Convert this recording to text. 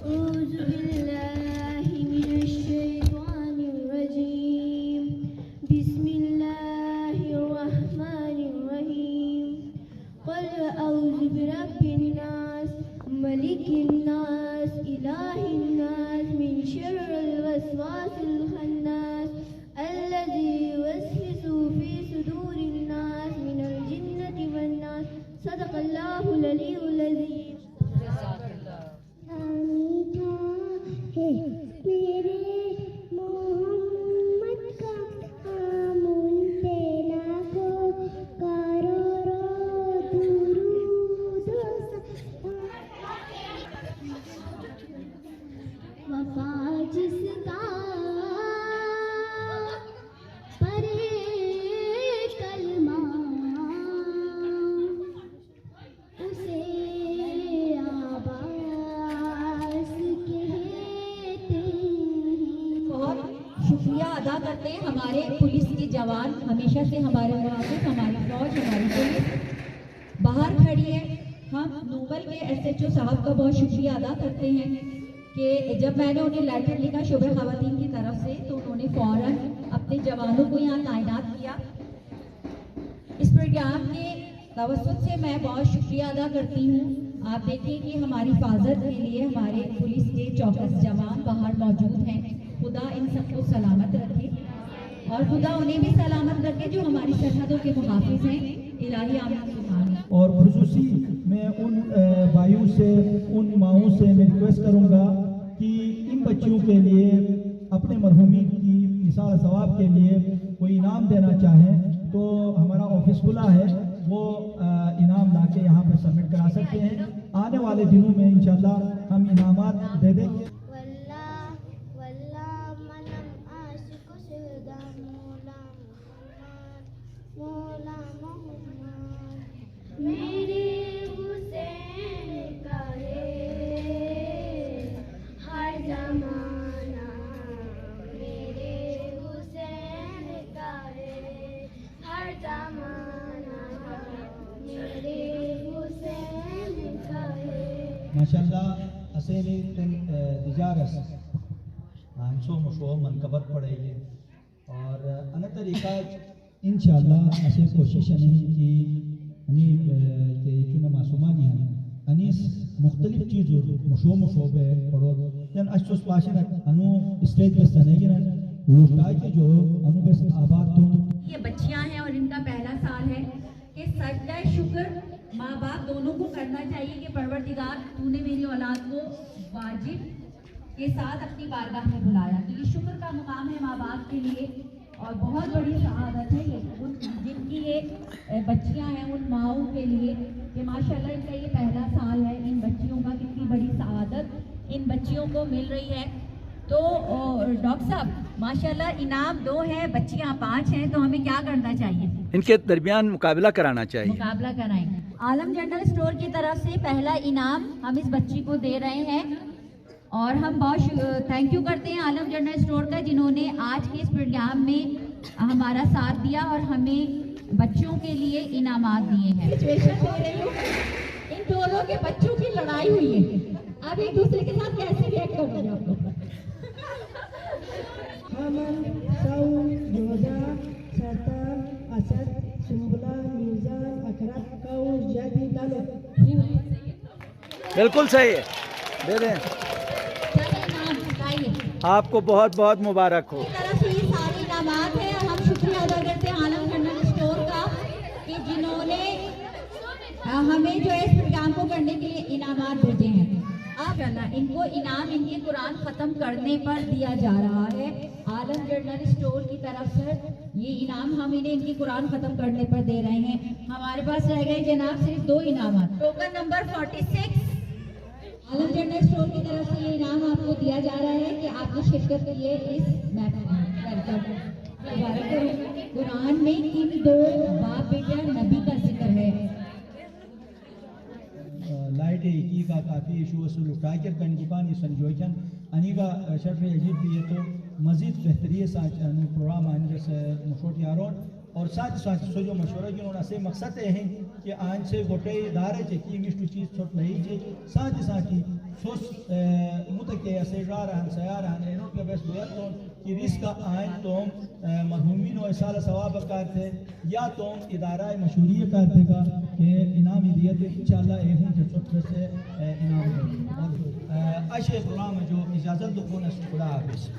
أعوذ بالله من الشيطان الرجيم بسم الله الرحمن الرحيم قل أعوذ برب الناس ملك الناس إله الناس من شر الوسواس الخناس الذي يوسوس في صدور الناس من الجنة والناس صدق الله العلي العظيم. میرے محمد کا آمون سے لاکھوں کروڑوں درود وفا جس کا پرے کلمہ اسے شکریہ ادا کرتے ہیں ہمارے پولیس کے جوان، ہمیشہ سے ہمارے محافظ، ہماری فوج، ہماری پولیس باہر کھڑی ہے. ہم نوبل کے SHO صاحب کا بہت شکریہ ادا کرتے ہیں کہ جب میں نے انہیں لیٹر لکھا شعبہ خواتین کی طرف سے تو انہوں نے فوراً اپنے جوانوں کو یہاں تعینات کیا. اس پروگرام کے توسط سے میں بہت شکریہ ادا کرتی ہوں. آپ دیکھیں کہ ہماری حفاظت کے لیے ہمارے پولیس کے چوکس جوان باہر موجود ہیں. خدا ان سب کو سلامت رکھے اور خدا انہیں بھی سلامت رکھے جو ہماری سرحدوں کے محافظ ہیں. الہی آمین سبحان. اور خصوصی میں ان بھائیوں سے، ان ماؤں سے میں ریکویسٹ کروں گا کہ ان بچیوں کے لیے اپنے مرحومین کی مثال ثواب کے لیے کوئی انعام دینا چاہیں تو ہمارا آفس کھلا ہے، وہ انعام لا کے یہاں پر سبمٹ کرا سکتے ہیں. آنے والے دنوں میں انشاءاللہ ہم انعامات دے دیں گے. میرے حسین کا ہے ہر زمانہ، میرے حسین کا ہے ہر زمانہ، میرے حسین کا ہے. ماشاءاللہ اسیلی تن تجارس ہنسو مشو منقبت پڑے گی اور انا طریقہ انشاءاللہ اسے کوشش نہیں کی اني كنا معصوماني يعني انيس مختلف چیزوں مشو بے پڑو یعنی اشوس پاشن انو اسٹیج پہ سنگینا روشتا کے جو انو بس آباد تو یہ بچیاں ہیں اور ان کا پہلا سال ہے کہ سجدہ شکر ماں باپ دونوں کو کرنا چاہیے کہ پروردگار تو نے میری اولاد کو واجب کے ساتھ اپنی بارگاہ میں بلایا. تو یہ شکر کا مقام ہے ماں باپ کے لیے اور بہت بڑی سعادت ہے یہ جن کی یہ بچیاں ہیں ان ماؤں کے لیے کہ ماشاءاللہ ان کا یہ پہلا سال ہے. ان بچیوں کا کتنی بڑی سعادت ان بچیوں کو مل رہی ہے. تو ڈاکٹر صاحب ماشاءاللہ انعام 2 ہیں، بچیاں 5 ہیں، تو ہمیں کیا کرنا چاہیے؟ ان کے درمیان مقابلہ کرانا چاہیے. مقابلہ کرائیں. عالم جنرل اسٹور کی طرف سے پہلا انعام ہم اس بچی کو دے رہے ہیں اور ہم بہت تھینک یو کرتے ہیں عالم جنرل اسٹور کا جنہوں نے آج کے اس پروگرام میں ہمارا ساتھ دیا اور ہمیں بچوں کے لیے انعامات دیے ہیں. ان دونوں کے بچوں کی لڑائی ہوئی ہے، اب ایک دوسرے کے ساتھ کیسے ریئیکٹ کریں گے آپ لوگ؟ حمل، سعود، یہودا، سرطان، اسد، سنبلہ، میزان، اکرم، قوس، جدی، لالو. بالکل صحیح ہے، دے دیں. آپ کو بہت بہت مبارک ہو. اس طرح سے یہ سارے انعامات ہیں اور ہم شکریہ ادا کرتے ہیں عالم جنرل اسٹور کا کہ جنہوں نے ہمیں جو ہے اس پروگرام کو کرنے کے لیے انعامات بھیجے ہیں. اب ان کو انعام ان کے قرآن ختم کرنے پر دیا جا رہا ہے. عالم جنرل اسٹور کی طرف سے یہ انعام ہم انہیں ان کی قرآن ختم کرنے پر دے رہے ہیں. ہمارے پاس رہ گئے جناب صرف 2 انعامات. ٹوکن نمبر 46 عالم جنرل اسٹور کی طرف سے یہ انعام آپ کو دیا جا رہا ہے کہ آپ نے شرکت کی ہے اس قرآن میں ان 2 باپ بیٹا نبی کا ذکر ہے. لائٹ کی کا کافی ایشو وصول ٹاکر کن دکان سن جوچن انی کا شرف عجیب بھی ہے تو مزید بہتری ساتھ پروگرام آنے سے مشورت یارون اور ساتھ ساتھ سو جو مشورہ جنہوں نے سے مقصد ہے کہ آن سے گوٹے دار ہے کہ انگلش تو چیز چھوٹ نہیں ہے ساتھ sos mutake asejarahan sayarahan enot ke bes boyaton ki riska ain tom marhumin o isala sawab karte ya tom idara mashhuriya karte ka ke inam diyat inshallah ehun ke sot se inam ashe program jo ijazat do kona shukra habis